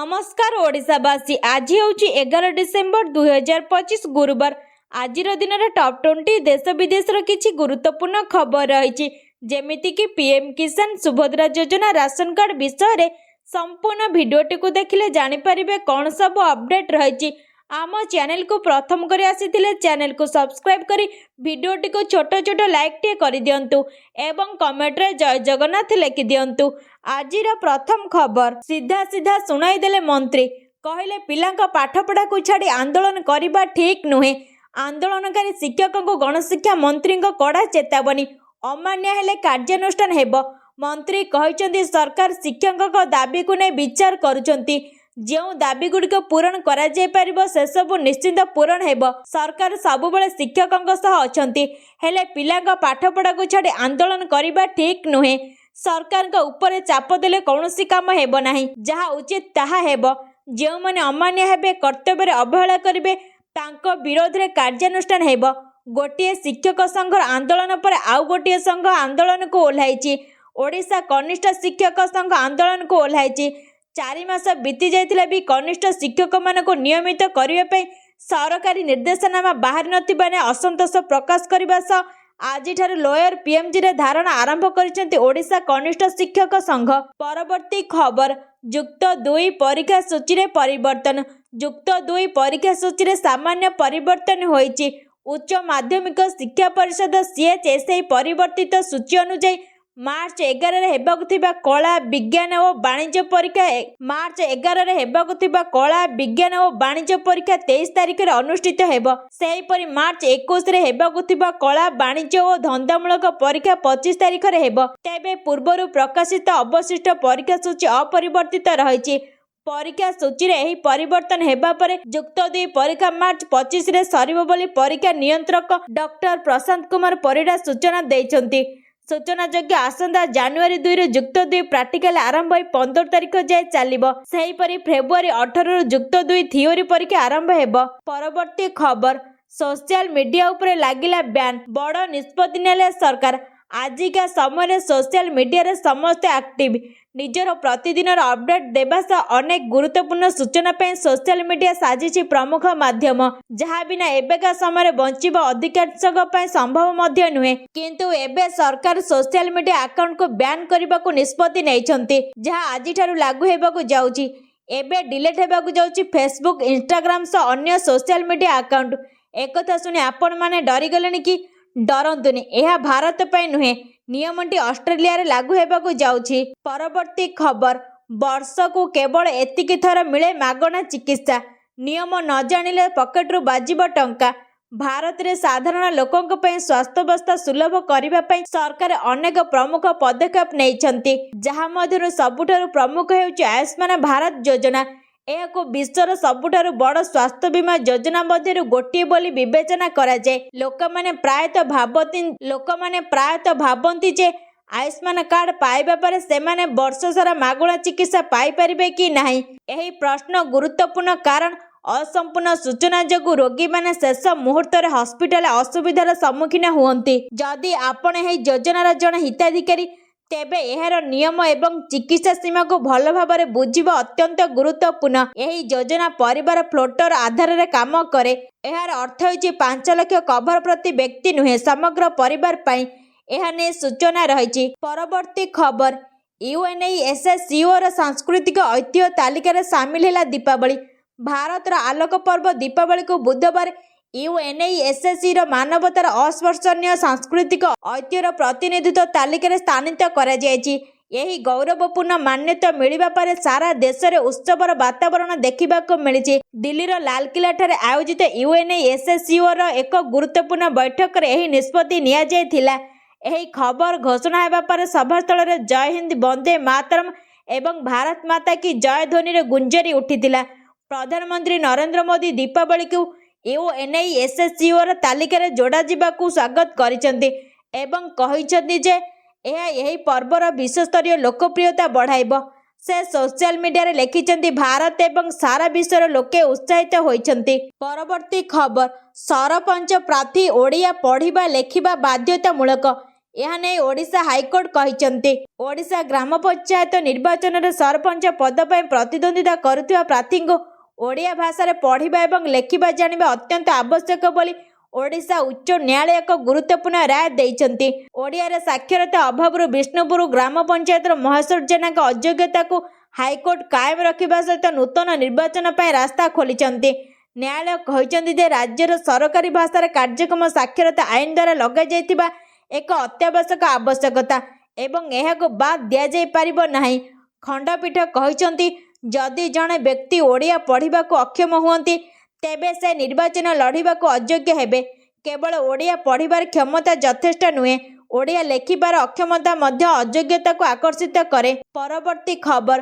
नमस्कार ओडिशावासी। आज हूँ 11 डिसेम्बर 2025 गुरुवार। आज दिन में टॉप 20 देश विदेश किसी गुरुत्वपूर्ण खबर रही जेमिति कि पीएम किसान सुभद्रा योजना राशन कार्ड विषय में संपूर्ण भिडियोटी को देखिले जानिपारे कौन सब अपडेट रही। आम चैनल को प्रथम कर आसीथिले चैनल को सब्सक्राइब करी भिडियोटी को छोट छोट लाइक टे कर दियंतु एवं कमेंट रे जय जगन्नाथ लिखि दियंतु। आजिर प्रथम खबर सीधा सीधा सुनाई देले मंत्री कहले पिलांका पाठपढ़ा को छाड़ी आंदोलन करने ठीक नुहे। आंदोलनकारी शिक्षकों को गणशिक्षा मंत्री कड़ा चेतावनी अमान्य हेले कार्यानुष्ठान हेबो। मंत्री कहते सरकार शिक्षकों दाबी को नहीं विचार करुछंती। जो दाबी गुड़िक पूरण करा जाय परिबो से सब निश्चिंत पूरण हेबो। सरकार सबुबले शिक्षकों सह अछंती हेले पिलांका पाठपढ़ा को छाड़ी आंदोलन करने ठीक नुहे। सरकार का ऊपर चाप देले कौनसी काम हेबो नाही, जहा उचित ताहा हेबो। जो माने अमान्य हेबे कर्तव्य अवहेला करिवे तांको विरोध रे कार्यानुष्ठान हेबो। गोटिए शिक्षक संघ आंदोलन पर आउ गोटिए संघ आंदोलन को ओह्लाइछि। ओडिशा कनिष्ठ शिक्षक संघ आंदोलन को ओह्लाइछि। 4 मास बीती जाइतिला भी कनिष्ठ शिक्षक मानको नियमित करिवे पई सरकारी निर्देशनामा बाहर नथिबा ने असंतोष प्रकाश करबा सह आज लोयर पीएमजी रे धारणा आरंभ करिसेंती ओडिशा कनिष्ठ शिक्षक संघ। परवर्ती खबर युक्त 2 परीक्षा सूची रे परिवर्तन। युक्त 2 परीक्षा सूची रे सामान्य परिवर्तन होईछि। उच्च माध्यमिक शिक्षा परिषद सीएचएसई परिवर्तित सूची अनुसार मार्च 11 हेबाकु थिबा कला विज्ञान और वाणिज्य परीक्षा मार्च 11 हेबाकु थिबा कला विज्ञान और वाणिज्य परीक्षा 23 तारिख रे अनुष्ठित हेबो। सेहीपरि मार्च 21 रे हेबाकु थिबा कला वाणिज्य और धंदामूलक परीक्षा 25 तारिख रे हेबो। तेबे पूर्वरु प्रकाशित अवशिष्ट परीक्षा सूची अपरिवर्तित रहिछि। परीक्षा सूची रे एही परिवर्तन हेबा परे युक्त 2 परीक्षा मार्च 25 रे सरिबो बोली परीक्षा नियंत्रक डॉक्टर प्रशांत कुमार परिडा सूचना दैछंती। सूचना योग्य आसंता जनवरी 2 रे युक्त 2 प्राक्टिकल आरंभ होई 15 तारिख जाए चलिबो। सेहीपरि फेब्रुआरी 18 रो युक्त 2 थियोरी परीक्षा आरंभ हेबो। परवर्ती खबर सोशल मीडिया उपरे लागिला बैन बड़ निष्पत्ति नेले सरकार। आजिका समय सोशल मीडिया रे समस्त एक्टिव निजर प्रतिदिन अपडेट देबा सह अनेक गुरुत्वपूर्ण सूचना पे सोशल मीडिया साजिछि प्रमुख माध्यम। जहा बिना एबेका समय बंचिबा अधिकांशक पय संभव मध्य नुहे। किंतु एबे सरकार सोशल मीडिया अकाउंट को बैन करबा को निष्पत्ति नैछंती, जहा आजि ठारु लागू हेबाकू जाउछि। एबे डिलीट हेबाकू जाउछि फेसबुक इंस्टाग्राम सह अन्य सोशल मीडिया अकाउंट। एकथा सुनि आपण माने डरी गलेनि कि डरंतुनि, यह भारत पे नुहे, नियमटी ऑस्ट्रेलिया रे लागू हेबाकू जाउछि। परवर्ती खबर वर्ष को केवल एतिकी थर मिले मागणा चिकित्सा। नियम न जानिले पकेटरू बाजिब टंका। भारत रे साधारण लोकंक पे स्वास्थ्य व्यवस्था सुलभ करिबा पे सरकार अनेक प्रमुख पदक्षेप नैछंती, जहा मध्यरु सबुठारु प्रमुख हेउछि आयुष्मान भारत योजना। यह विश्वर सबुठारु बड़ स्वास्थ्य बीमा योजना मध्यरु गोटिए बोली विवेचना करा जाए। लोकमाने प्रायतः भाबंती जे आयुष्मान कार्ड पाइबा पर सेमाने वर्ष सारा मागणा चिकित्सा पाई परिबे कि नाही। एही प्रश्न गुरुत्वपूर्ण कारण असंपूर्ण सूचना जगु रोगी माने शेष मुहूर्त रे हॉस्पिटल असुविधार सम्मुखीन हुअंती। जदि आपण एही योजनार जण हिताधिकारी तेबे एहार नियम एवं चिकित्सा सीमा को भल भाव बुझिबा अत्यंत गुरुत्वपूर्ण। एही योजना परिवार फ्लोटर आधार रे काम करे। एहार अर्थ होइछि 5 लाख कवर प्रति व्यक्ति नुहे, समग्र परिवार पई। एहा ने सूचना रहिछि। परवर्ती खबर यूएनएससीओ र सांस्कृतिक ऐतिह्य तालिका रे शामिल हैला दीपावली। भारत रा आलोक पर्व दीपावली को बुधवार यूएनएससी रो मानवतार अस्पर्शनीय सांस्कृतिक ऐतिह्यर प्रतिनिधित्व तालिका रे स्थानित करा जायछि। यही गौरवपूर्ण मान्यता मिलिबा पारे सारा देश रे उत्सवर वातावरण देखिबा को मिलिछि। दिल्लीर लालकिला ठारे आयोजित यूएनएससीओ रो एक गुरुत्वपूर्ण बैठक रे एही निष्पत्ति निया जायथिला। एही खबर घोषणा हेबा पारे सभास्थल रे जय हिंद, वंदे मातरम एवं भारत माता की जय ध्वनि रे गुंजरी उठिथिला। प्रधानमंत्री नरेंद्र मोदी दीपावली को यूएनएससीओ र तालिका रे जोड़ा जिबाकू स्वागत करिसेंती एवं कहिसेंती जे यही पर्वर विश्वस्तरीय लोकप्रियता बढ़ाइबो। से सोशल मीडिया रे लिखिसेंती भारत एवं सारा विश्वर लोके उत्साहित होइसेंती। परवर्ती खबर सरपंच प्रार्थी ओडिया पढ़िबा लेखिबा बाध्यतामूलक। ଏହା ନେଇ ଓଡ଼ିଶା ହାଇକୋର୍ଟ କହିଛନ୍ତି ଓଡ଼ିଶା ଗ୍ରାମ ପଞ୍ଚାୟତ ନିର୍ବାଚନରେ ସରପଞ୍ଚ ପଦ ପାଇଁ ପ୍ରତିଦ୍ୱନ୍ଦ୍ୱିତା କରୁଥିବା ପ୍ରାର୍ଥୀଙ୍କୁ ଓଡ଼ିଆ ଭାଷାରେ ପଢ଼ିବା ଏବଂ ଲେଖିବା ଜାଣିବା ଅତ୍ୟନ୍ତ ଆବଶ୍ୟକ ବୋଲି ଓଡ଼ିଶା ଉଚ୍ଚ ନ୍ୟାୟାଳୟ ଏକ ଗୁରୁତ୍ୱପୂର୍ଣ୍ଣ ରାୟ ଦେଇଛନ୍ତି। ଓଡ଼ିଆରେ ସାକ୍ଷରତା ଅଭାବରୁ ବିଷ୍ଣୁପୁର ଗ୍ରାମ ପଞ୍ଚାୟତର ମହେଶ୍ୱର ଜେନାଙ୍କ ଅଯୋଗ୍ୟତାକୁ ହାଇକୋର୍ଟ କାୟମ ରଖିବା ସହିତ ନୂତନ ନିର୍ବାଚନ ପାଇଁ ରାସ୍ତା ଖୋଲିଛନ୍ତି। ନ୍ୟାୟାଳୟ କହିଛନ୍ତି ଯେ ରାଜ୍ୟର ସରକାରୀ ଭାଷାରେ କାର୍ଯ୍ୟକ୍ରମ ସାକ୍ଷରତା ଆଇନ ଦ୍ୱାରା ଲଗାଯାଇଥିବା ଏକ ଅତ୍ୟାବଶ୍ୟକ ଆବଶ୍ୟକତା ଏବଂ ଏହାକୁ ବାଦ୍ ଦିଆଯାଇପାରିବ ନାହିଁ। ଖଣ୍ଡପୀଠ କହିଛନ୍ତି ଯଦି ଜଣେ ବ୍ୟକ୍ତି ଓଡ଼ିଆ ପଢ଼ିବାକୁ ଅକ୍ଷମ ହୁଅନ୍ତି ତେବେ ସେ ନିର୍ବାଚନ ଲଢ଼ିବାକୁ ଅଯୋଗ୍ୟ ହେବେ। କେବଳ ଓଡ଼ିଆ ପଢ଼ିବାର କ୍ଷମତା ଯଥେଷ୍ଟ ନୁହେଁ, ଓଡ଼ିଆ ଲେଖିବାର ଅକ୍ଷମତା ମଧ୍ୟ ଅଯୋଗ୍ୟତାକୁ ଆକର୍ଷିତ କରେ। ପରବର୍ତ୍ତୀ ଖବର,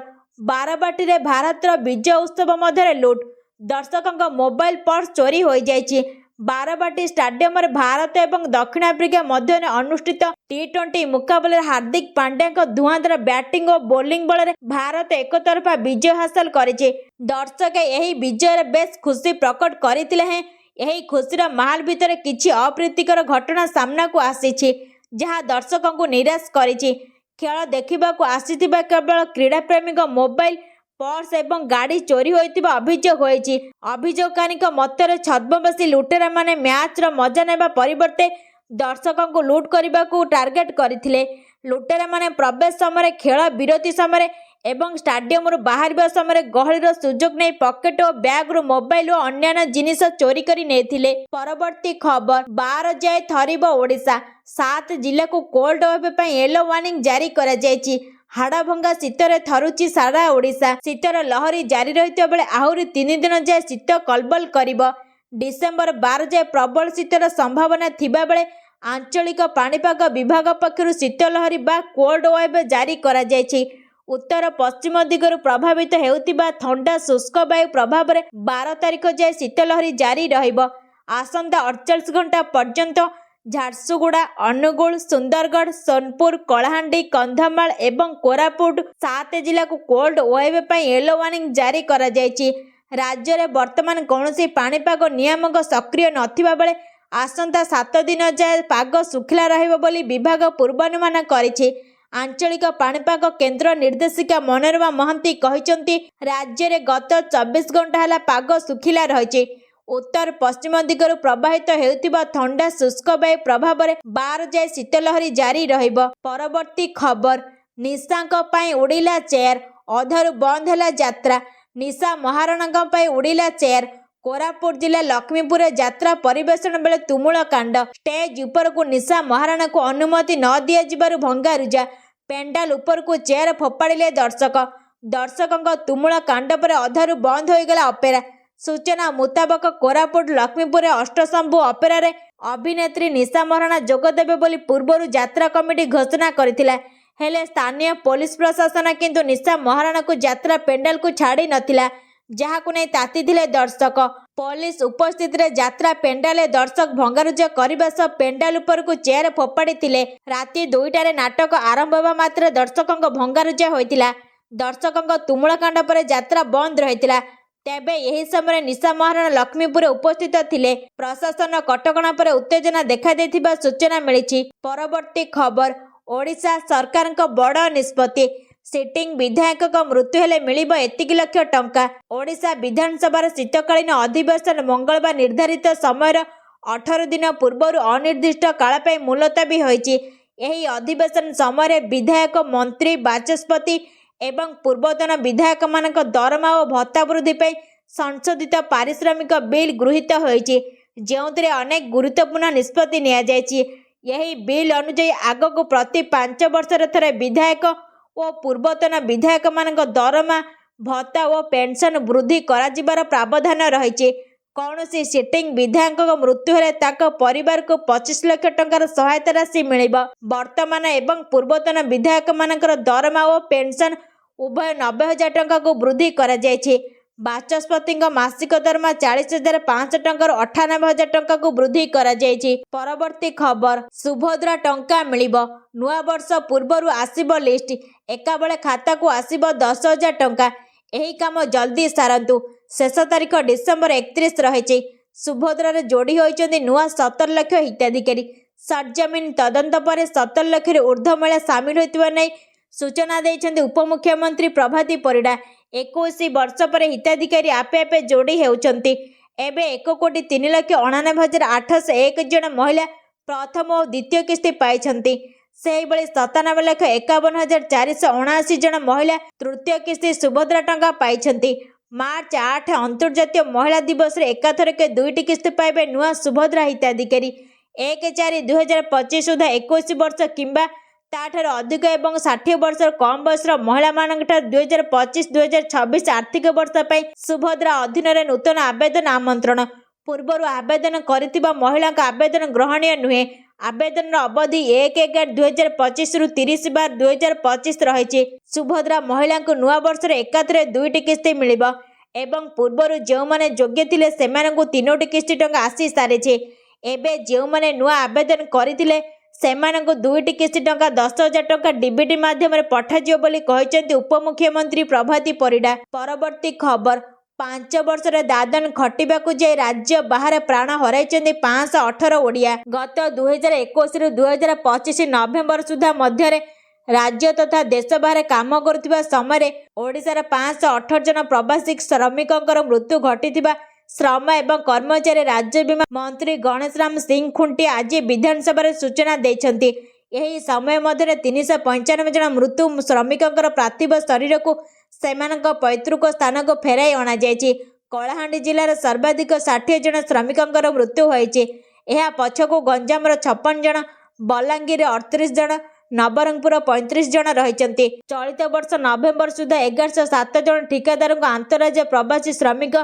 ବାରବାଟୀରେ ଭାରତର ବିଜୟ ଉତ୍ସବ ମଧ୍ୟରେ ଲୁଟ୍, ଦର୍ଶକଙ୍କ ମୋବାଇଲ ପର୍ସ ଚୋରି ହୋଇଯାଇଛି। ବାରବାଟୀ ଷ୍ଟାଡିୟମରେ ଭାରତ ଏବଂ ଦକ୍ଷିଣ ଆଫ୍ରିକା ମଧ୍ୟରେ ଅନୁଷ୍ଠିତ ଟି20 ମୁକାବିଲାରେ ହାର୍ଦ୍ଦିକ ପାଣ୍ଡ୍ୟାଙ୍କ ଧୂଆଁଧାର ବ୍ୟାଟିଂ ଓ ବୋଲିଂ ବଳରେ ଭାରତ ଏକତରଫା ବିଜୟ ହାସଲ କରିଛି। ଦର୍ଶକ ଏହି ବିଜୟରେ ବେଶ୍ ଖୁସି ପ୍ରକଟ କରିଥିଲେ ହେଁ ଏହି ଖୁସିର ମାହୋଲ ଭିତରେ କିଛି ଅପ୍ରୀତିକର ଘଟଣା ସାମ୍ନାକୁ ଆସିଛି ଯାହା ଦର୍ଶକଙ୍କୁ ନିରାଶ କରିଛି। ଖେଳ ଦେଖିବାକୁ ଆସିଥିବା କେବଳ କ୍ରୀଡ଼ାପ୍ରେମୀଙ୍କ ମୋବାଇଲ ପର୍ସ ଏବଂ ଗାଡ଼ି ଚୋରି ହୋଇଥିବା ଅଭିଯୋଗ ହୋଇଛି। ଅଭିଯୋଗକାରୀଙ୍କ ମତରେ ଛଦ୍ମବେଶୀ ଲୁଟେରାମାନେ ମ୍ୟାଚ୍ର ମଜା ନେବା ପରିବର୍ତ୍ତେ ଦର୍ଶକଙ୍କୁ ଲୁଟ୍ କରିବାକୁ ଟାର୍ଗେଟ କରିଥିଲେ। ଲୁଟେରାମାନେ ପ୍ରବେଶ ସମୟରେ, ଖେଳ ବିରତି ସମୟରେ ଏବଂ ଷ୍ଟାଡିୟମରୁ ବାହାରିବା ସମୟରେ ଗହଳିର ସୁଯୋଗ ନେଇ ପକେଟ ଓ ବ୍ୟାଗରୁ ମୋବାଇଲ ଓ ଅନ୍ୟାନ୍ୟ ଜିନିଷ ଚୋରି କରି ନେଇଥିଲେ। ପରବର୍ତ୍ତୀ ଖବର, 12 ଯାଏ ଥରିବ ଓଡ଼ିଶା, 7 ଜିଲ୍ଲାକୁ କୋଲ୍ଡ ୱେଭ୍ ପାଇଁ ୟେଲୋ ୱାର୍ଣ୍ଣିଂ ଜାରି କରାଯାଇଛି। ହାଡ଼ଭଙ୍ଗା ଶୀତରେ ଥରୁଛି ସାରା ଓଡ଼ିଶା। ଶୀତର ଲହରୀ ଜାରି ରହିଥିବା ବେଳେ ଆହୁରି 3 ଦିନ ଯାଏ ଶୀତ କଲବଲ କରିବ। ଡିସେମ୍ବର 12 ଯାଏ ପ୍ରବଳ ଶୀତର ସମ୍ଭାବନା ଥିବାବେଳେ ଆଞ୍ଚଳିକ ପାଣିପାଗ ବିଭାଗ ପକ୍ଷରୁ ଶୀତ ଲହରୀ ବା କୋଲ୍ଡ ୱେଭ୍ ଜାରି କରାଯାଇଛି। ଉତ୍ତର ପଶ୍ଚିମ ଦିଗରୁ ପ୍ରଭାବିତ ହେଉଥିବା ଥଣ୍ଡା ଶୁଷ୍କ ବାୟୁ ପ୍ରଭାବରେ 12 ତାରିଖ ଯାଏ ଶୀତ ଲହରୀ ଜାରି ରହିବ। ଆସନ୍ତା 48 ଘଣ୍ଟା ପର୍ଯ୍ୟନ୍ତ ଝାରସୁଗୁଡ଼ା, ଅନୁଗୁଳ, ସୁନ୍ଦରଗଡ଼, ସୋନପୁର, କଳାହାଣ୍ଡି, କନ୍ଧମାଳ ଏବଂ କୋରାପୁଟ 7 ଜିଲ୍ଲାକୁ କୋଲ୍ଡ ୱେଭ୍ ପାଇଁ ୟେଲୋ ୱାର୍ଣ୍ଣିଂ ଜାରି କରାଯାଇଛି। ରାଜ୍ୟରେ ବର୍ତ୍ତମାନ କୌଣସି ପାଣିପାଗ ନିୟାମକ ସକ୍ରିୟ ନଥିବା ବେଳେ ଆସନ୍ତା 7 ଦିନ ଯାଏ ପାଗ ଶୁଖିଲା ରହିବ ବୋଲି ବିଭାଗ ପୂର୍ବାନୁମାନ କରିଛି। ଆଞ୍ଚଳିକ ପାଣିପାଗ କେନ୍ଦ୍ର ନିର୍ଦ୍ଦେଶିକା ମନୋରମା ମହାନ୍ତି କହିଛନ୍ତି ରାଜ୍ୟରେ ଗତ 24 ଘଣ୍ଟା ହେଲା ପାଗ ଶୁଖିଲା ରହିଛି। ଉତ୍ତର ପଶ୍ଚିମ ଦିଗରୁ ପ୍ରବାହିତ ହେଉଥିବା ଥଣ୍ଡା ଶୁଷ୍କ ବାୟୁ ପ୍ରଭାବରେ 12 ଯାଏ ଶୀତ ଲହରୀ ଜାରି ରହିବ। ପରବର୍ତ୍ତୀ ଖବର, ନିଶାଙ୍କ ପାଇଁ ଉଡ଼ିଲା ଚେୟାର, ଅଧାରୁ ବନ୍ଦ ହେଲା ଯାତ୍ରା, ନିଶା ମହାରଣାଙ୍କ ପାଇଁ ଉଡ଼ିଲା ଚେୟାର। କୋରାପୁଟ ଜିଲ୍ଲା ଲକ୍ଷ୍ମୀପୁରରେ ଯାତ୍ରା ପରିବେଷଣ ବେଳେ ତୁମୁଳ କାଣ୍ଡ, ଷ୍ଟେଜ ଉପରକୁ ନିଶା ମହାରଣାଙ୍କୁ ଅନୁମତି ନ ଦିଆଯିବାରୁ ଭଙ୍ଗାରୁଜା, ପେଣ୍ଡାଲ ଉପରକୁ ଚେୟାର ଫୋପାଡ଼ିଲେ ଦର୍ଶକ। ଦର୍ଶକଙ୍କ ତୁମୁଳ କାଣ୍ଡ ପରେ ଅଧାରୁ ବନ୍ଦ ହୋଇଗଲା ଅପେରା। ସୂଚନା ମୁତାବକ କୋରାପୁଟ ଲକ୍ଷ୍ମୀପୁରରେ ଅଷ୍ଟଶମ୍ଭୁ ଅପେରାରେ ଅଭିନେତ୍ରୀ ନିଶା ମହାରଣା ଯୋଗ ଦେବେ ବୋଲି ପୂର୍ବରୁ ଯାତ୍ରା କମିଟି ଘୋଷଣା କରିଥିଲା। ହେଲେ ସ୍ଥାନୀୟ ପୋଲିସ ପ୍ରଶାସନ କିନ୍ତୁ ନିଶା ମହାରଣାଙ୍କୁ ଯାତ୍ରା ପେଣ୍ଡାଲକୁ ଛାଡ଼ି ନଥିଲା, ଯାହାକୁ ନେଇ ତାତିଥିଲେ ଦର୍ଶକ। ପୋଲିସ ଉପସ୍ଥିତିରେ ଯାତ୍ରା ପେଣ୍ଡାଲରେ ଦର୍ଶକ ଭଙ୍ଗାରୁଜା କରିବା ସହ ପେଣ୍ଡାଲ ଉପରକୁ ଚେୟାର ଫୋପାଡ଼ିଥିଲେ। ରାତି 2ଟାରେ ନାଟକ ଆରମ୍ଭ ହେବା ମାତ୍ରେ ଦର୍ଶକଙ୍କ ଭଙ୍ଗାରୁଜା ହୋଇଥିଲା। ଦର୍ଶକଙ୍କ ତୁମୁଳ କାଣ୍ଡ ପରେ ଯାତ୍ରା ବନ୍ଦ ରହିଥିଲା। ତେବେ ଏହି ସମୟରେ ନିଶା ମହାରଣା ଲକ୍ଷ୍ମୀପୁରରେ ଉପସ୍ଥିତ ଥିଲେ। ପ୍ରଶାସନ କଟକଣା ପରେ ଉତ୍ତେଜନା ଦେଖାଦେଇଥିବା ସୂଚନା ମିଳିଛି। ପରବର୍ତ୍ତୀ ଖବର, ଓଡ଼ିଶା ସରକାରଙ୍କ ବଡ଼ ନିଷ୍ପତ୍ତି, ସିଟିଂ ବିଧାୟକଙ୍କ ମୃତ୍ୟୁ ହେଲେ ମିଳିବ ଏତିକି ଲକ୍ଷ ଟଙ୍କା। ଓଡ଼ିଶା ବିଧାନସଭାର ଶୀତକାଳୀନ ଅଧିବେଶନ ମଙ୍ଗଳବାର ନିର୍ଦ୍ଧାରିତ ସମୟର 18 ଦିନ ପୂର୍ବରୁ ଅନିର୍ଦ୍ଦିଷ୍ଟ କାଳ ପାଇଁ ମୁଲତବୀ ହୋଇଛି। ଏହି ଅଧିବେଶନ ସମୟରେ ବିଧାୟକ, ମନ୍ତ୍ରୀ, ବାଚସ୍ପତି ଏବଂ ପୂର୍ବତନ ବିଧାୟକମାନଙ୍କ ଦରମା ଓ ଭତ୍ତା ବୃଦ୍ଧି ପାଇଁ ସଂଶୋଧିତ ପାରିଶ୍ରମିକ ବିଲ୍ ଗୃହୀତ ହୋଇଛି, ଯେଉଁଥିରେ ଅନେକ ଗୁରୁତ୍ୱପୂର୍ଣ୍ଣ ନିଷ୍ପତ୍ତି ନିଆଯାଇଛି। ଏହି ବିଲ୍ ଅନୁଯାୟୀ ଆଗକୁ ପ୍ରତି 5 ବର୍ଷରେ ଥରେ ବିଧାୟକ ଓ ପୂର୍ବତନ ବିଧାୟକମାନଙ୍କ ଦରମା, ଭତ୍ତା ଓ ପେନ୍ସନ ବୃଦ୍ଧି କରାଯିବାର ପ୍ରାବଧାନ ରହିଛି। କୌଣସି ସିଟିଂ ବିଧାୟକଙ୍କ ମୃତ୍ୟୁ ହେଲେ ତାଙ୍କ ପରିବାରକୁ 25 ଲକ୍ଷ ଟଙ୍କାର ସହାୟତା ରାଶି ମିଳିବ। ବର୍ତ୍ତମାନ ଏବଂ ପୂର୍ବତନ ବିଧାୟକମାନଙ୍କର ଦରମା ଓ ପେନ୍ସନ ଉଭୟ 90,000 ଟଙ୍କାକୁ ବୃଦ୍ଧି କରାଯାଇଛି। ବାଚସ୍ପତିଙ୍କ ମାସିକ ଦରମା 40,500 ଟଙ୍କାରୁ 98,000 ଟଙ୍କାକୁ ବୃଦ୍ଧି କରାଯାଇଛି। ପରବର୍ତ୍ତୀ ଖବର, ସୁଭଦ୍ରା ଟଙ୍କା ମିଳିବ, ନୂଆବର୍ଷ ପୂର୍ବରୁ ଆସିବ ଲିଷ୍ଟ, ଏକାବେଳେ ଖାତାକୁ ଆସିବ 10,000 ଟଙ୍କା। ଏହି କାମ ଜଲ୍ଦି ସାରନ୍ତୁ। ଶେଷ ତାରିଖ ଡିସେମ୍ବର 31 ରହିଛି। ସୁଭଦ୍ରାରେ ଯୋଡ଼ି ହୋଇଛନ୍ତି ନୂଆ 17 ଲକ୍ଷ ହିତାଧିକାରୀ। सरजमीन तदंत पर 70 लाख ऊर्ध्व महिला सामिल होइतिबा नै सूचना देइछन्ति उपमुख्यमंत्री प्रभाती परिडा। 21 वर्ष पर हिताधिकारी आपे आपे जोड़ी हेउछन्ति। एबे 1,03,99,801 जन महिला प्रथम और द्वितीय किस्ती पाइछन्ति। सेहिभଳି 97,51,479 जन महिला तृतीय किस्ती सुभद्रा टंका पाइछन्ति। मार्च 8 अंतर्जातीय महिला दिवस रे एकाथरके 2टी किस्ती पाइबे नुआ सुभद्रा हिताधिकारी। 1/4/2025 सुधा 21 वर्ष किंबा ताठार अधिक एवं 60 वर्ष कम बयसर महिला मानकठार 2025-2026 आर्थिक वर्ष पर सुभद्रा अधीन नूतन आवेदन आमंत्रण। पूर्वर आवेदन करितिबा महिला आवेदन ग्रहणीय नुहे। आवेदन अवधि 1/11/2025 रु 30/12/2025 रही। सुभद्रा महिला नुआ वर्ष एकाथरे 2टी किस्ती मिलिबो एवं पूर्वर जो माने योग्य थिले सेमानकु 3टी किस्ती टंका आसी सारिछे। एबे जो माने नुआ आवेदन करितिले सेमानकु 2टी किस्ती टंका 10,000 टंका डीबीटी माध्यम पठाଯିବ ବୋଲି କହିଛନ୍ତି उपमुख्यमंत्री प्रभाती परिडा। परवर्ती खबर 5 वर्ष दादन खटिबाकू जाई राज्य बाहर प्राण हराइଛନ୍ତି 518 ओडिया। गत 2021 रु 2025 नवेम्बर सुधा मध्य राज्य तथा देश बाहर काम करुवा समय ओडिशार 518 जन प्रवासी श्रमिकों मृत्यु घटिथिबा श्रम एवं कर्मचारी राज्य बीमा मंत्री गणेश राम सिंह खुंटी आज विधानसभा सूचना देइछन्ति। यही समय मध्य 395 जन मृत्यु श्रमिकों पार्थिव शरीर को सेमानक पैतृक स्थान को फेराई अणा जायछि। कलाहांडी जिलार सर्वाधिक 60 जन श्रमिकों मृत्यु होइछि। एहा पछकु गंजामर 56 जन, बलांगीर 38 जन, नवरंगपुर 35 जन रहिछन्ति। चलित वर्ष नवेम्बर सुधा 1107 जन ठिकादार अंतरराज्य प्रवासी श्रमिक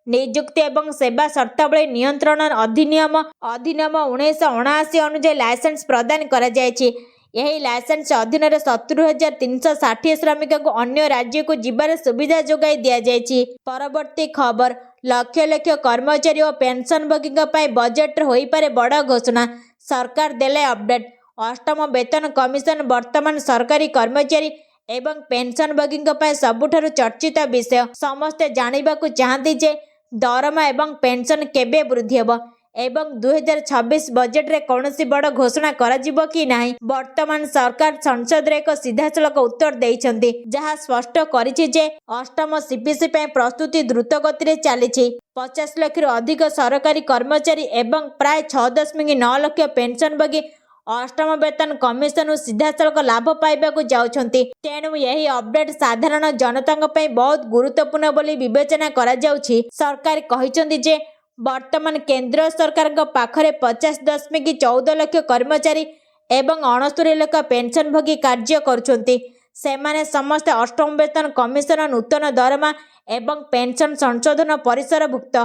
नियुक्ति एवं सेवा शर्तावली नियंत्रण अधिनियम 1979 अनुसार लाइसेंस प्रदान करा जायछि। यही लाइसेंस अधीन 70,360 श्रमिक को अन्य राज्य को जीवार सुविधा जोगाई दिया जायछि। परवर्ती खबर लक्ष लक्ष कर्मचारी और पेंशनभोगी बजेट होई पारे बड़ घोषणा। सरकार देले अपडेट। अष्टम वेतन कमिशन वर्तमान सरकारी कर्मचारी एवं पेंशनभोगी सबुठारु चर्चित विषय। समस्ते जानिबाकु चाहती जे दरमा एवं पेंशन केबे वृद्धि हेब एवं 2026 बजेट रे कौनसी बड़ घोषणा कराजिबो कि नाही। वर्तमान सरकार संसद रे एक सीधासलख उत्तर देइछन्ति जहा स्पष्ट करिछि जे अष्टम सीपीसी पे प्रस्तुति द्रुत गति रे चलिछि। 50 लाख रु अधिक सरकारी कर्मचारी एवं प्राय 6.9 लाख पेंशनभोगी अष्टम वेतन कमिशन सीधासलख लाभ पाइबाकु जाउछन्ति। तेणु यही अपडेट साधारण जनता बहुत गुरुत्वपूर्ण बोली विवेचना करा जाउछि। सरकार कहिछन्ति जे वर्तमान केंद्र सरकार पाखरे 50.14 लाख कर्मचारी एवं 69 लाख पेंशनभोगी कार्य करुछन्ति। सेमाने समस्त अष्टम वेतन कमिशन नूतन दरमा एवं पेंशन संशोधन परिसर भुक्त।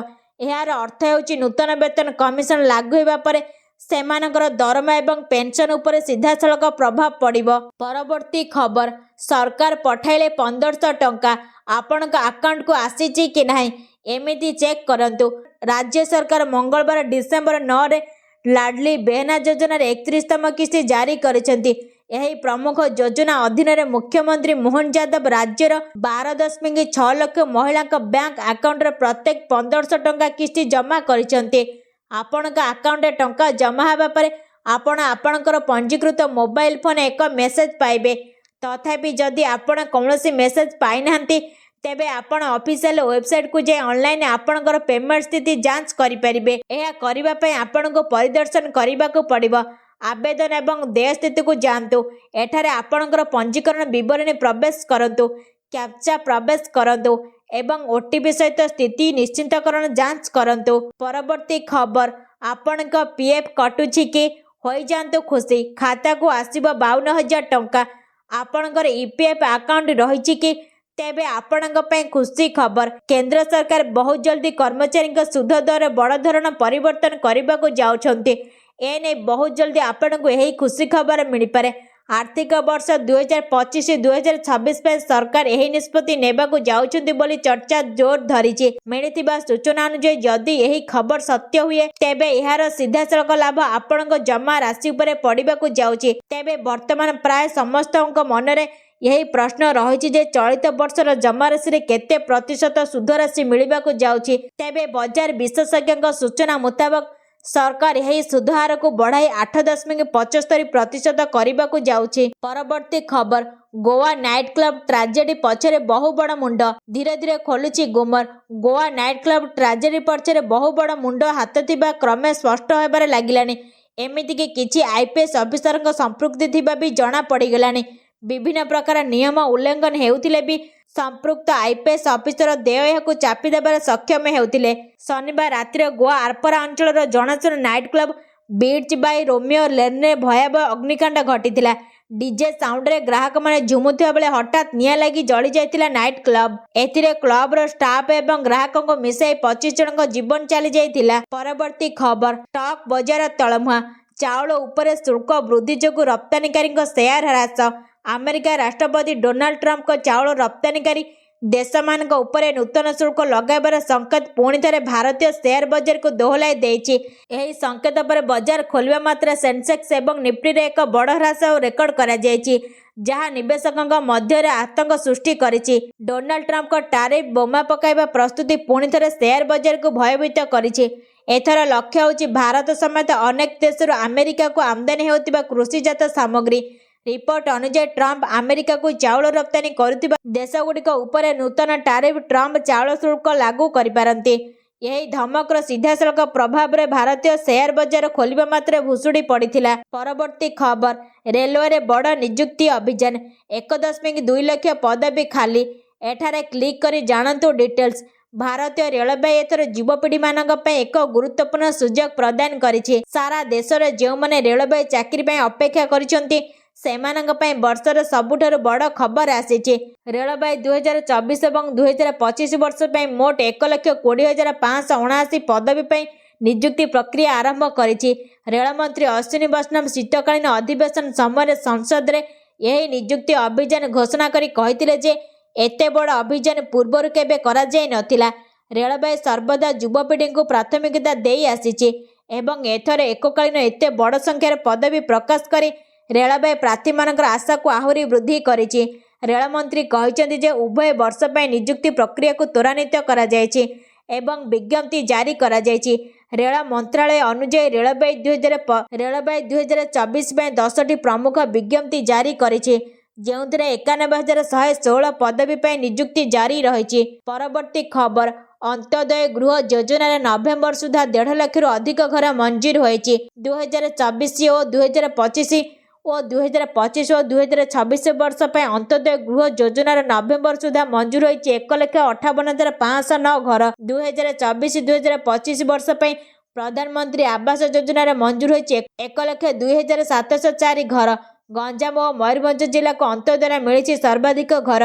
यार अर्थ हेउछि नूतन वेतन कमिशन लागू हेबा परे सेमानकर दरमा एवं पेंशन उपरे सीधासलख प्रभाव पड़िबो। परवर्ती खबर सरकार पठाइले 1500 टंका आपनका अकाउंट को आसीछि कि नाही एमिति चेक करंतु। राज्य सरकार मंगलवार डिसेंबर 9 रे लाडली बेहना योजना 31तम किस्ती जारी करिसेंति। यही प्रमुख योजना अधीन मुख्यमंत्री मोहन यादव राज्यर 12.6 लाख महिला बैंक अकाउंट रे प्रत्येक 1500 टंका किस्ती जमा करिसेंति। आपनका अकाउंट टंका जमा हेबा परे आपण आपणकर पंजीकृत मोबाइल फोन एक मेसेज पाइबे। तथापि जदि आपण कौनसी मेसेज पाई नाहंती तेबे आपण ऑफिशियल वेबसाइट को जे ऑनलाइन आपणकर पेमेंट स्थिति जांच करि परिबे। एहा करिबा पय आपणको परिदर्शन करिबाको पड़िबो। आवेदन एवं देय स्थिति को जानतु। एठारे आपणकर पंजीकरण विवरणी प्रवेश करंतु, कैप्चा प्रवेश करंतु एवं ओटीपी सहित स्थिति निश्चितकरण जांच करंतु। परवर्ती खबर आपणक पीएफ कटुछि कि होई जानतु खुशी। खाता को आसीबो 52,000 टंका। आपणकर ईपीएफ अकाउंट रहिछि कि तेबे आपणक पय खुशी खबर। केंद्र सरकार बहुत जल्दी कर्मचारी सुध दर बड़ धरण परिवर्तन करबाको जाउछन्ति। एने बहुत जल्दी आपणक यही खुशी खबर मिल पारे। आर्थिक वर्ष 2025-2026 पे सरकार यही निष्पत्ति नेबाकू जाउछन्ति बोली चर्चा जोर धरिछि। मिलिथिबा सूचना अनुसार जदि यही खबर सत्य हुए तेबे एहार सीधासलख लाभ आपणक जमा राशि उपरे पड़िबाकू जाउछि। तेबे वर्तमान प्राय समस्तक मनरे यही प्रश्न रही जे चलित वर्षर जमा राशि केते प्रतिशत सुध राशि मिलिबाकू जाउछि। तेबे बाजार विशेषज्ञ सूचना मुताबक सरकार यही सुध हार को बढ़ाई 8.75% करने जाउछि। परवर्ती खबर, गोवा नाइट क्लब ट्राजेडी पछरे बहु बड़ मुंड, धीरे धीरे खोलुछि गुमर। गोवा नाइट क्लब ट्राजेडी पछरे बहु बड़ मुंड हाथ थिबा क्रमे स्पष्ट होबार लागिलानी। एमिति कि किछि आईपीएस ऑफिसर संपृक्ति थिबा भी जना पड़गलानी। विभिन्न प्रकार नियम उल्लंघन हेउथिले भी संपृक्त आईपीएस ऑफिसर देय यहाकु चापी देबार सक्षम हेउथिले। शनिवार रातिर गोवा आरपरा अंचल जनाशुना night club Birch by Romeo Lane भयावह अग्निकांड घटिथिला। डीजे साउंड रे ग्राहक माने झुमुथिबा बेले हठात निया लागि जळी जायतिला नाइट क्लब। एथिरे क्लब रो स्टाफ एवं ग्राहकों को मिसाई 25 जन जीवन चली जायतिला। परवर्ती खबर, स्टॉक बाजार तळमुहा, चाउल उपरे शुल्क वृद्धि जोगु रप्तानिकारी शेयर ह्रास। अमेरिका राष्ट्रपति डोनाल्ड ट्रंप को चाउल रप्तानिकारी देश मान उपरे नूतन शुल्क लगाइबार संकेत पुणी थे भारतीय शेयर बजार को दोहलाई देछि। एही संकेत पर बजार खोलिबा मात्र सेंसेक्स एवं निफ्टी रे एक बड़ ह्रास रेकर्ड करा जायछि, जहां निवेशकों मध्य आतंक सृष्टि करिछि। डोनाल्ड ट्रंप को टारिफ बोमा पकाइबा प्रस्तुति पुणी थे शेयर बजार को भयभीत करिछि। एथर लक्ष्य होछि भारत समेत अनेक देशरू अमेरिका को आमदानी हेउतिबा कृषिजात सामग्री। रिपोर्ट अनुसार ट्रंप अमेरिका को चाउल रप्तानी करुथिबा देशगुड़िक उपरे नूतन टारिफ ट्रंप चाउल शुल्क लागू करिपारन्ति। यही धमकर सीधासलख प्रभाव में भारतीय शेयर बजार खोलिबा मात्र भुशुड़ी पड़िथिला। परवर्ती खबर, रेलवे रे बड़ नियुक्ति अभियान, 1.2 लाख पदवी खाली। एठारे क्लिक करी जानतु डिटेल्स। भारतीय रेलवे एथर युवपीढ़ी मानक पय एक गुरुत्वपूर्ण सुजोग प्रदान करिछि। सारा देश रे जेउ माने रेलवे चाकरी पय अपेक्षा करिसंती सेमानक पय वर्षर सबुठारु बड़ खबर आसीछि। रेलवे 2024 और 2025 वर्ष पय मोट 1,20,579 पदवी पय नियुक्ति प्रक्रिया आरंभ करिछि। रेलमंत्री अश्विनी वैष्णव शीतकालीन अधिवेशन समय संसद रे यही नियुक्ति अभियान घोषणा करी कहिथिले जे एते बड़ अभियान पूर्वर केबे करा जाय नथिला। रेलवे सर्वदा युवपीढ़ी को प्राथमिकता देई आसीछि एवं एथर एककालीन एते बड़ संख्यार पदवी प्रकाश करी रेलवे प्रार्थी मानकर आशा को आहुरी वृद्धि करिछि। रेलमंत्री कहिसेंति जे उभय वर्ष पय नियुक्ति प्रक्रिया को त्वरान्वित करा जायछि एवं विज्ञप्ति जारी करा जायछि। रेल मंत्रालय अनुसार रेलवे 2024 में 10टी प्रमुख विज्ञप्ति जारी करिछि, ଯେଉଁଥିରେ 91,116 पदवी ପାଇଁ नियुक्ति जारी रही। परवर्ती खबर, अंत्योदय गृह योजन नवेम्बर सुधा 1.5 लाख अधिक घर मंजूर होती। 2024 और 2025 और 2025 और 2026 वर्ष पर अंत्योदय गृह योजन नवेम्बर सुधा मंजूर होती 1,58,509 घर। 2024-2025 वर्ष पर प्रधानमंत्री आवास योजन मंजूर होती 1,02,704 घर। गंजाम और मयूरभंज जिला को अंत्योदय मिली सर्वाधिक घर।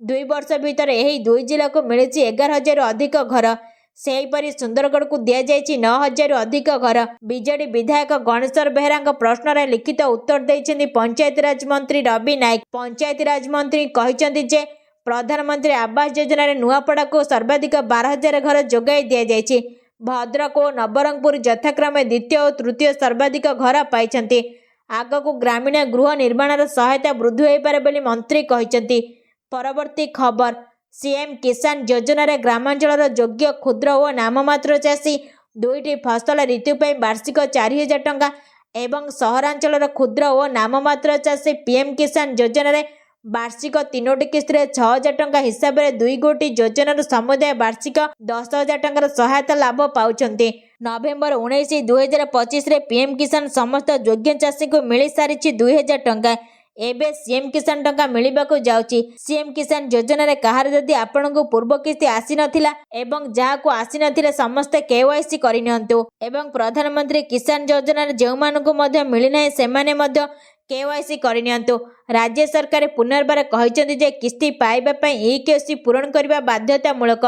2 वर्ष भितर यही 2 जिला को मिली 11,000 अधिक घर। सेहीपरि सुंदरगढ़ को दि जाइए 9,000 अधिक घर। बीजेडी विधायक गणेश्वर बेहरा प्रश्न लिखित उत्तर देते पंचायतीराज मंत्री रवि नायक। पंचायतीराज मंत्री कहते जे प्रधानमंत्री आवास योजन नुआपड़ा को सर्वाधिक 12,000 घर जोगाई दि जाइए। भद्रक और नवरंगपुर यथाक्रमे द्वितीय और तृतीय सर्वाधिक घर पाई। आगको ग्रामीण गृह निर्माण सहायता वृद्धि हो पारे बोली मंत्री कहते। परवर्ती खबर, सीएम किसान योजन ग्रामांचल योग्य क्षुद्र और नाममात्र चाषी 2टी फसल ऋतु पर वार्षिक 4,000 टंका एवं सहरांचल क्षुद्र और नाममात्र चाषी पीएम किसान योजन वार्षिक 3टी किस्त 6,000 टंका हिसाब से 2 गोटी योजन समुदाय वार्षिक 10,000 टंकार सहायता लाभ पाउछन्ति। नवेम्बर 19, 2025 रे पीएम किसान समस्त योग्य चाषी को मिल सारी 2,000 टंका। एबे सीएम किसान टंका मिलबाको जाउची। सीएम किसान योजन रे कहार जदि आपनको पूर्व किस्ती आसी नथिला एवं जहा को आसी नथिले समस्त केवाईसी करि नियंतु एवं प्रधानमंत्री किसान योजन रे जेउ मानको मध्य मिलि नै सेमाने मध्य केवाईसी करि नियंतु। राज्य सरकार पुनर्बार कहिसेंति जे किस्ती पाइबा पई ईकेवाईसी पूरण करबा बाध्यतामूलक।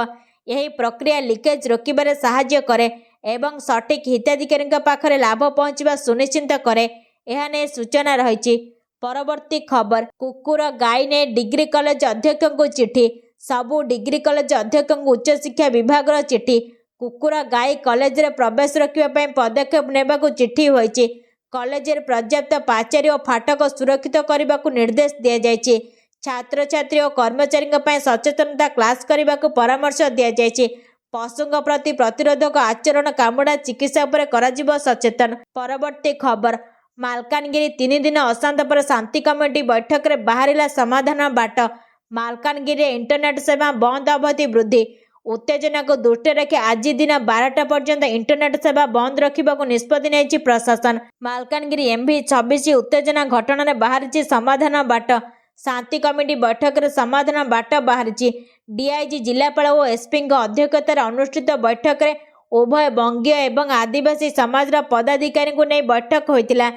यही प्रक्रिया लीकेज रोकिबारे सहाय्य करे एवं सठिक हिताधिकारी पाखरे लाभ पहुंचवा सुनिश्चित करे, यह ने सूचना रही। परवर्ती खबर, कुकुर गाई ने डिग्री कॉलेज अध्यक्ष को चिठी। सबु डिग्री कॉलेज अध्यक्ष उच्च शिक्षा विभाग चिठी। कुकुर गाई कॉलेज रे प्रवेश रखा पदक्षेप नेबा को चिठी होईची। कॉलेज रे पर्याप्त पाचेरी और फाटक सुरक्षित करने को निर्देश दि जाइए। छात्र छात्री और कर्मचारी सचेतनता क्लास करने को परामर्श दि जाइए। ପଶୁଙ୍କ ପ୍ରତି ପ୍ରତିରୋଧକ ଆଚରଣ କାମୁଡ଼ା ଚିକିତ୍ସା ଉପରେ କରାଯିବ ସଚେତନ। ପରବର୍ତ୍ତୀ ଖବର, ମାଲକାନଗିରି 3 ଦିନ ଅଶାନ୍ତ ପରେ ଶାନ୍ତି କମିଟି ବୈଠକରେ ବାହାରିଲା ସମାଧାନ ବାଟ। ମାଲକାନଗିରିରେ ଇଣ୍ଟରନେଟ୍ ସେବା ବନ୍ଦ ଅବଧି ବୃଦ୍ଧି। ଉତ୍ତେଜନାକୁ ଦୃଷ୍ଟିରେ ରଖି ଆଜି ଦିନ 12ଟା ପର୍ଯ୍ୟନ୍ତ ଇଣ୍ଟରନେଟ୍ ସେବା ବନ୍ଦ ରଖିବାକୁ ନିଷ୍ପତ୍ତି ନେଇଛି ପ୍ରଶାସନ। ମାଲକାନଗିରି MV26 ଉତ୍ତେଜନା ଘଟଣାରେ ବାହାରିଛି ସମାଧାନ ବାଟ। ଶାନ୍ତି କମିଟି ବୈଠକରେ ସମାଧାନ ବାଟ ବାହାରିଛି। DIG ଜିଲ୍ଲାପାଳ ଓ SPଙ୍କ ଅଧ୍ୟକ୍ଷତାରେ ଅନୁଷ୍ଠିତ ବୈଠକରେ ଉଭୟ ବଙ୍ଗୀୟ ଏବଂ ଆଦିବାସୀ ସମାଜର ପଦାଧିକାରୀଙ୍କୁ ନେଇ ବୈଠକ ହୋଇଥିଲା।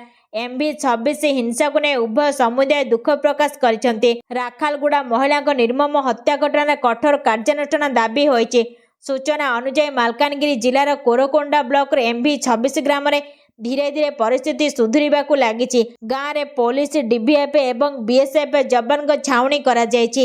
MV26 ହିଂସାକୁ ନେଇ ଉଭୟ ସମୁଦାୟ ଦୁଃଖ ପ୍ରକାଶ କରିଛନ୍ତି। ରାଖାଲଗୁଡ଼ା ମହିଳାଙ୍କ ନିର୍ମମ ହତ୍ୟା ଘଟଣାରେ କଠୋର କାର୍ଯ୍ୟାନୁଷ୍ଠାନ ଦାବି ହୋଇଛି। ସୂଚନା ଅନୁଯାୟୀ ମାଲକାନଗିରି ଜିଲ୍ଲାର କୋରକୋଣ୍ଡା ବ୍ଲକର MV26 ଗ୍ରାମରେ ଧୀରେ ଧୀରେ ପରିସ୍ଥିତି ସୁଧୁରିବାକୁ ଲାଗିଛି। ଗାଁରେ ପୋଲିସ, DVF ଏବଂ BSF ଯବାନଙ୍କ ଛାଉଣି କରାଯାଇଛି।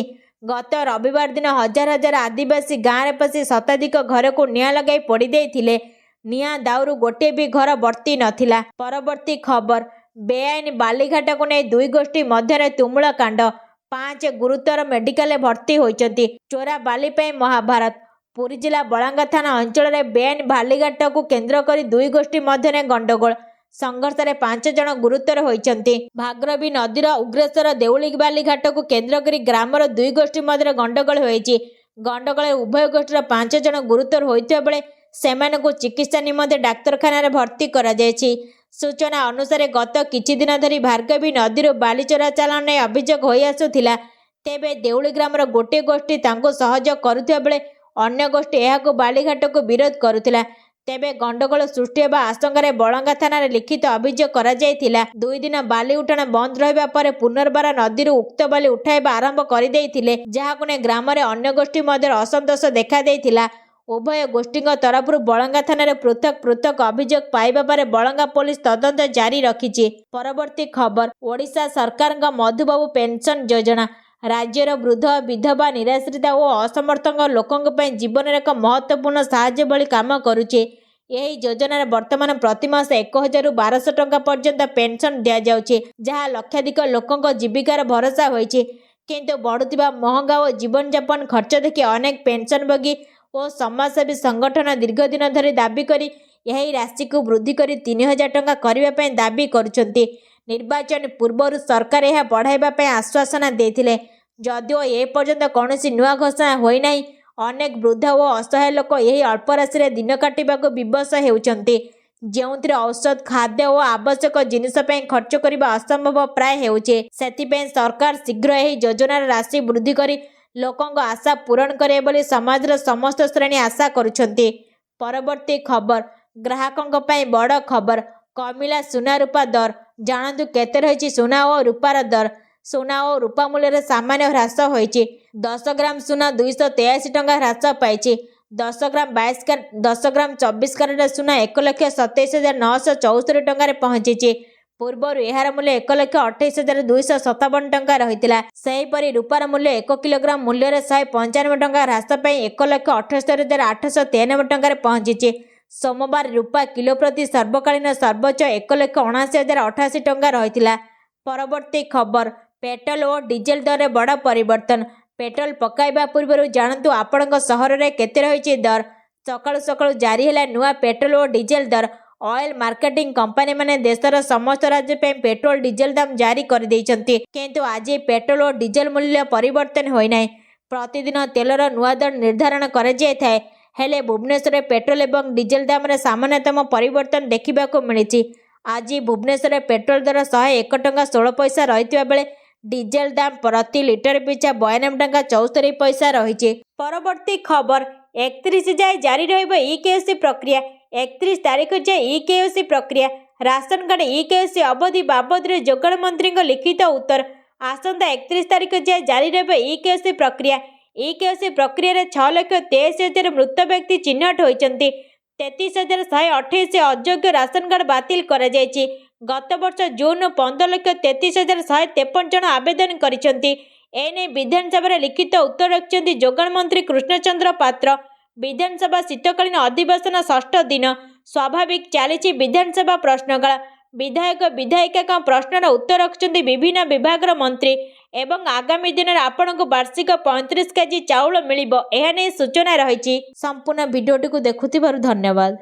ଗତ ରବିବାର ଦିନ ହଜାର ହଜାର ଆଦିବାସୀ ଗାଁରେ ପଶି ଶତାଧିକ ଘରକୁ ନିଆଁ ଲଗାଇ ପୋଡ଼ି ଦେଇଥିଲେ। ନିଆଁ ଦାଉରୁ ଗୋଟିଏ ବି ଘର ବର୍ତ୍ତି ନଥିଲା। ପରବର୍ତ୍ତୀ ଖବର, ବେଆଇନ ବାଲିଘାଟକୁ ନେଇ ଦୁଇ ଗୋଷ୍ଠୀ ମଧ୍ୟରେ ତୁମୁଳ କାଣ୍ଡ। 5 ଗୁରୁତର ମେଡିକାଲରେ ଭର୍ତ୍ତି ହୋଇଛନ୍ତି। ଚୋରା ବାଲି ପାଇଁ ମହାଭାରତ। ପୁରୀ ଜିଲ୍ଲା ବଳାଙ୍ଗା ଥାନା ଅଞ୍ଚଳରେ ବେଆଇନ ବାଲିଘାଟକୁ କେନ୍ଦ୍ର କରି ଦୁଇ ଗୋଷ୍ଠୀ ମଧ୍ୟରେ ଗଣ୍ଡଗୋଳ। ସଂଘର୍ଷରେ 5 ଜଣ ଗୁରୁତର ହୋଇଛନ୍ତି। ଭାର୍ଗବୀ ନଦୀର ଉଗ୍ରେଶ୍ୱର ଦେଉଳି ବାଲିଘାଟକୁ କେନ୍ଦ୍ର କରି ଗ୍ରାମର ଦୁଇ ଗୋଷ୍ଠୀ ମଧ୍ୟରେ ଗଣ୍ଡଗୋଳ ହୋଇଛି। ଗଣ୍ଡଗୋଳରେ ଉଭୟ ଗୋଷ୍ଠୀର 5 ଜଣ ଗୁରୁତର ହୋଇଥିବା ବେଳେ ସେମାନଙ୍କୁ ଚିକିତ୍ସା ନିମନ୍ତେ ଡାକ୍ତରଖାନାରେ ଭର୍ତ୍ତି କରାଯାଇଛି। ସୂଚନା ଅନୁସାରେ ଗତ କିଛି ଦିନ ଧରି ଭାର୍ଗବୀ ନଦୀରୁ ବାଲି ଚୋରା ଚାଲାଣ ନେଇ ଅଭିଯୋଗ ହୋଇ ଆସୁଥିଲା। ତେବେ ଦେଉଳି ଗ୍ରାମର ଗୋଟିଏ ଗୋଷ୍ଠୀ ତାଙ୍କୁ ସହଯୋଗ କରୁଥିବା ବେଳେ ଅନ୍ୟ ଗୋଷ୍ଠୀ ଏହାକୁ ବାଲିଘାଟକୁ ବିରୋଧ କରୁଥିଲା। ତେବେ ଗଣ୍ଡଗୋଳ ସୃଷ୍ଟି ହେବା ଆଶଙ୍କାରେ ବଳଙ୍ଗା ଥାନାରେ ଲିଖିତ ଅଭିଯୋଗ କରାଯାଇଥିଲା। 2 ଦିନ ବାଲି ଉଠାଣ ବନ୍ଦ ରହିବା ପରେ ପୁନର୍ବାର ନଦୀରୁ ଉକ୍ତ ବାଲି ଉଠାଇବା ଆରମ୍ଭ କରିଦେଇଥିଲେ, ଯାହାକୁ ନେଇ ଗ୍ରାମରେ ଅନ୍ୟ ଗୋଷ୍ଠୀ ମଧ୍ୟରେ ଅସନ୍ତୋଷ ଦେଖାଦେଇଥିଲା। ଉଭୟ ଗୋଷ୍ଠୀଙ୍କ ତରଫରୁ ବଳଙ୍ଗା ଥାନାରେ ପୃଥକ ପୃଥକ ଅଭିଯୋଗ ପାଇବା ପରେ ବଳଙ୍ଗା ପୋଲିସ ତଦନ୍ତ ଜାରି ରଖିଛି। ପରବର୍ତ୍ତୀ ଖବର, ଓଡ଼ିଶା ସରକାରଙ୍କ ମଧୁବାବୁ ପେନସନ ଯୋଜନା ରାଜ୍ୟର ବୃଦ୍ଧ, ବିଧବା, ନିରାଶ୍ରିତ ଓ ଅସମର୍ଥଙ୍କ ଲୋକଙ୍କ ପାଇଁ ଜୀବନରେ ଏକ ମହତ୍ତ୍ୱପୂର୍ଣ୍ଣ ସାହାଯ୍ୟ ଭଳି କାମ କରୁଛି। ଏହି ଯୋଜନାରେ ବର୍ତ୍ତମାନ ପ୍ରତିମାସ 1000ରୁ 1200 ଟଙ୍କା ପର୍ଯ୍ୟନ୍ତ ପେନସନ ଦିଆଯାଉଛି, ଯାହା ଲକ୍ଷାଧିକ ଲୋକଙ୍କ ଜୀବିକାର ଭରସା ହୋଇଛି। କିନ୍ତୁ ବଢ଼ୁଥିବା ମହଙ୍ଗା ଓ ଜୀବନଯାପନ ଖର୍ଚ୍ଚ ଦେଖି ଅନେକ ପେନସନଭୋଗୀ ଓ ସମାଜସେବୀ ସଂଗଠନ ଦୀର୍ଘଦିନ ଧରି ଦାବି କରି ଏହି ରାଶିକୁ ବୃଦ୍ଧି କରି 3000 ଟଙ୍କା କରିବା ପାଇଁ ଦାବି କରୁଛନ୍ତି। ନିର୍ବାଚନ ପୂର୍ବରୁ ସରକାର ଏହା ବଢ଼ାଇବା ପାଇଁ ଆଶ୍ୱାସନା ଦେଇଥିଲେ। ଯଦିଓ ଏପର୍ଯ୍ୟନ୍ତ କୌଣସି ନୂଆ ଘୋଷଣା ହୋଇନାହିଁ, ଅନେକ ବୃଦ୍ଧ ଓ ଅସହାୟ ଲୋକ ଏହି ଅଳ୍ପ ରାଶିରେ ଦିନ କାଟିବାକୁ ବିବଶ ହେଉଛନ୍ତି, ଯେଉଁଥିରେ ଔଷଧ, ଖାଦ୍ୟ ଓ ଆବଶ୍ୟକ ଜିନିଷ ପାଇଁ ଖର୍ଚ୍ଚ କରିବା ଅସମ୍ଭବ ପ୍ରାୟ ହେଉଛି। ସେଥିପାଇଁ ସରକାର ଶୀଘ୍ର ଏହି ଯୋଜନାର ରାଶି ବୃଦ୍ଧି କରି ଲୋକଙ୍କ ଆଶା ପୂରଣ କରିବେ ବୋଲି ସମାଜର ସମସ୍ତ ଶ୍ରେଣୀ ଆଶା କରୁଛନ୍ତି। ପରବର୍ତ୍ତୀ ଖବର, ଗ୍ରାହକଙ୍କ ପାଇଁ ବଡ଼ ଖବର, କମିଲା ସୁନା ରୂପା ଦର। ଜାଣନ୍ତୁ କେତେ ରହିଛି ସୁନା ଓ ରୂପାର ଦର। ସୁନା ଓ ରୂପା ମୂଲ୍ୟରେ ସାମାନ୍ୟ ହ୍ରାସ ହୋଇଛି। 10 ଗ୍ରାମ ସୁନା 283 ଟଙ୍କା ହ୍ରାସ ପାଇଛି। 10 ଗ୍ରାମ 24 କ୍ୟାରେଟ ସୁନା 1,27,974 ଟଙ୍କାରେ ପହଞ୍ଚିଛି। ପୂର୍ବରୁ ଏହାର ମୂଲ୍ୟ 1,28,257 ଟଙ୍କା ରହିଥିଲା। ସେହିପରି ରୂପାର ମୂଲ୍ୟ 1 କିଲୋଗ୍ରାମ ମୂଲ୍ୟରେ 195 ଟଙ୍କା ହ୍ରାସ ପାଇ 1,78,893 ଟଙ୍କାରେ ପହଞ୍ଚିଛି। ସୋମବାର ରୂପା କିଲୋ ପ୍ରତି ସର୍ବକାଳୀନ ସର୍ବୋଚ୍ଚ 1,79,088 ଟଙ୍କା ରହିଥିଲା। ପରବର୍ତ୍ତୀ ଖବର, ପେଟ୍ରୋଲ ଓ ଡିଜେଲ ଦରରେ ବଡ଼ ପରିବର୍ତ୍ତନ। ପେଟ୍ରୋଲ ପକାଇବା ପୂର୍ବରୁ ଜାଣନ୍ତୁ ଆପଣଙ୍କ ସହରରେ କେତେ ରହିଛି ଦର। ସକାଳୁ ସକାଳୁ ଜାରି ହେଲା ନୂଆ ପେଟ୍ରୋଲ ଓ ଡିଜେଲ ଦର। ଅଏଲ ମାର୍କେଟିଂ କମ୍ପାନୀମାନେ ଦେଶର ସମସ୍ତ ରାଜ୍ୟ ପାଇଁ ପେଟ୍ରୋଲ ଡିଜେଲ ଦାମ ଜାରି କରିଦେଇଛନ୍ତି। କିନ୍ତୁ ଆଜି ପେଟ୍ରୋଲ ଓ ଡିଜେଲ ମୂଲ୍ୟ ପରିବର୍ତ୍ତନ ହୋଇନାହିଁ। ପ୍ରତିଦିନ ତେଲର ନୂଆ ଦର ନିର୍ଦ୍ଧାରଣ କରାଯାଇଥାଏ। ହେଲେ ଭୁବନେଶ୍ୱରରେ ପେଟ୍ରୋଲ ଏବଂ ଡିଜେଲ ଦାମରେ ସାମାନ୍ୟତମ ପରିବର୍ତ୍ତନ ଦେଖିବାକୁ ମିଳିଛି। ଆଜି ଭୁବନେଶ୍ୱରରେ ପେଟ୍ରୋଲ ଦର 101 ଟଙ୍କା 16 ପଇସା ରହିଥିବା ବେଳେ ଡିଜେଲ ଦାମ ପ୍ରତି ଲିଟର ପିଛା 92 ଟଙ୍କା 74 ପଇସା ରହିଛି। ପରବର୍ତ୍ତୀ ଖବର, 31 ଯାଏଁ ଜାରି ରହିବ EKYC ପ୍ରକ୍ରିୟା। 31 ତାରିଖ ଯାଏଁ EKYC ପ୍ରକ୍ରିୟା। ରାସନ କାର୍ଡ EKYC ଅବଧି ବାବଦରେ ଯୋଗାଣ ମନ୍ତ୍ରୀଙ୍କ ଲିଖିତ ଉତ୍ତର। ଆସନ୍ତା 31 ତାରିଖ ଯାଏଁ ଜାରି ରହିବ EKYC ପ୍ରକ୍ରିୟା। EKYC ପ୍ରକ୍ରିୟାରେ 6,83,000 ମୃତ ବ୍ୟକ୍ତି ଚିହ୍ନଟ ହୋଇଛନ୍ତି। 33,128 ଅଯୋଗ୍ୟ ରାସନ କାର୍ଡ ବାତିଲ କରାଯାଇଛି। ଗତ ବର୍ଷ ଜୁନ୍ରୁ 15,33,153 ଜଣ ଆବେଦନ କରିଛନ୍ତି। ଏନେଇ ବିଧାନସଭାରେ ଲିଖିତ ଉତ୍ତର ରଖିଛନ୍ତି ଯୋଗାଣ ମନ୍ତ୍ରୀ କୃଷ୍ଣଚନ୍ଦ୍ର ପାତ୍ର। ବିଧାନସଭା ଶୀତକାଳୀନ ଅଧିବେଶନ 6ଠ ଦିନ। ସ୍ୱାଭାବିକ ଚାଲିଛି ବିଧାନସଭା ପ୍ରଶ୍ନକାଳ। ବିଧାୟକ ବିଧାୟିକାଙ୍କ ପ୍ରଶ୍ନର ଉତ୍ତର ରଖୁଛନ୍ତି ବିଭିନ୍ନ ବିଭାଗର ମନ୍ତ୍ରୀ। ଏବଂ ଆଗାମୀ ଦିନରେ ଆପଣଙ୍କୁ ବାର୍ଷିକ 35 କେଜି ଚାଉଳ ମିଳିବ। ଏହା ନେଇ ସୂଚନା ରହିଛି। ସମ୍ପୂର୍ଣ୍ଣ ଭିଡ଼ିଓଟିକୁ ଦେଖୁଥିବାରୁ ଧନ୍ୟବାଦ।